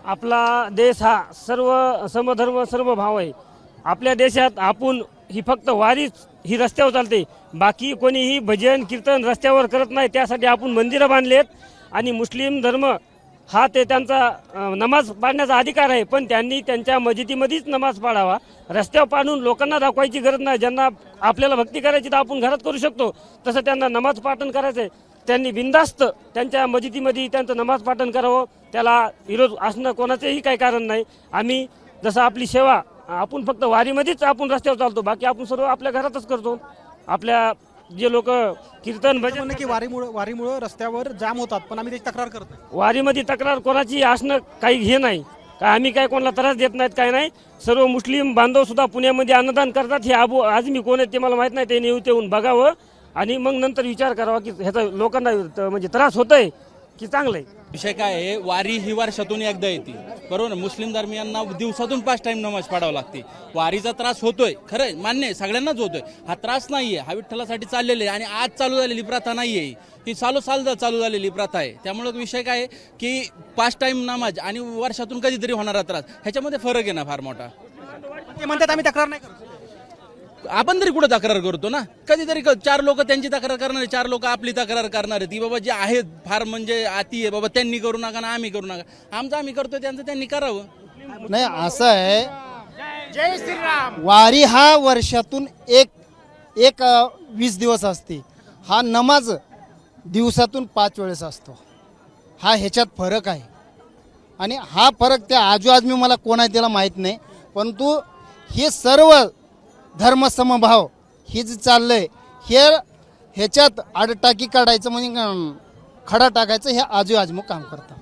आपला देश हा सर्व समधर्म सर्व भाव आहे. आपल्या देशात आपण ही फक्त वारीच ही रस्त्यावर चालते. बाकी कोणीही भजन कीर्तन रस्त्यावर करत नाही. त्यासाठी आपण मंदिरं बांधलेत आणि मुस्लिम धर्म हा ते त्यांचा नमाज पाडण्याचा अधिकार आहे. पण त्यांनी त्यांच्या मस्जिदीमध्येच नमाज पाडावा. रस्त्यावर पाडून लोकांना दाखवायची गरज नाही. ज्यांना आपल्याला भक्ती करायची तर आपण घरात करू शकतो, तसं त्यांना नमाज पाठन करायचं आहे. त्यांनी बिनधास्त त्यांच्या मस्जिदीमध्ये त्यांचं नमाज पाठन करावं. त्याला विरोध असणं कोणाचंही काही कारण नाही. आम्ही जसं आपली सेवा आपण फक्त वारीमध्येच आपण रस्त्यावर चालतो, बाकी आपण सर्व आपल्या घरातच करतो. आपल्या जे लोक कीर्तन भजन की वारीमुळे रस्त्यावर जाम होतात, पण आम्ही त्याची तक्रार करतो. वारीमध्ये तक्रार कोणाची असणं काही हे नाही. काय आम्ही काय कोणाला त्रास देत नाहीत, काय नाही. सर्व मुस्लिम बांधव सुद्धा पुण्यामध्ये अन्नदान करतात. हे आज मी कोण आहे ते मला माहीत नाही. त्यांनी येऊन बघावं आणि मग नंतर विचार करावा की ह्याचा लोकांना म्हणजे त्रास होतोय की चांगलं आहे. विषय काय आहे, वारी ही वर्षातून एकदा येते, बरोबर ना. मुस्लिम धर्मियांना दिवसातून 5 टाइम नमाज पाडावं लागते. वारीचा त्रास होतोय, खरं मान्य आहे, सगळ्यांनाच होतोय. हा त्रास नाहीये, हा विठ्ठलासाठी चाललेले आणि आज चालू झालेली प्रथा नाहीये, ही साल चालू झालेली प्रथा आहे. त्यामुळे विषय काय आहे की 5 टाइम नमाज आणि वर्षातून कधीतरी होणारा त्रास, ह्याच्यामध्ये फरक आहे ना फार मोठा. ते म्हणतात आम्ही तक्रार नाही करतो. आपण तरी कुठं तक्रार करतो ना. कधीतरी 4 लोक त्यांची तक्रार करणार, 4 लोक आपली तक्रार करणार. ती बाबा जे आहेत फार म्हणजे अति आहे, बाबा त्यांनी करू नका ना आम्ही करू नका. आमचं आम्ही करतो, त्यांचं त्यांनी करावं. नाही असं आहे, जय श्रीराम. वारी हा वर्षातून एक 20 दिवस असते. हा नमाज दिवसातून 5 वेळेस असतो. हा ह्याच्यात फरक आहे आणि हा फरक त्या आजूबाजू मला कोण आहे त्याला माहीत नाही, परंतु हे सर्व धर्मसमभाव हे जे चाललंय ह्याच्यात आडटाकी काढायचं म्हणजे खडा टाकायचं हे आजूबाजू काम करतात.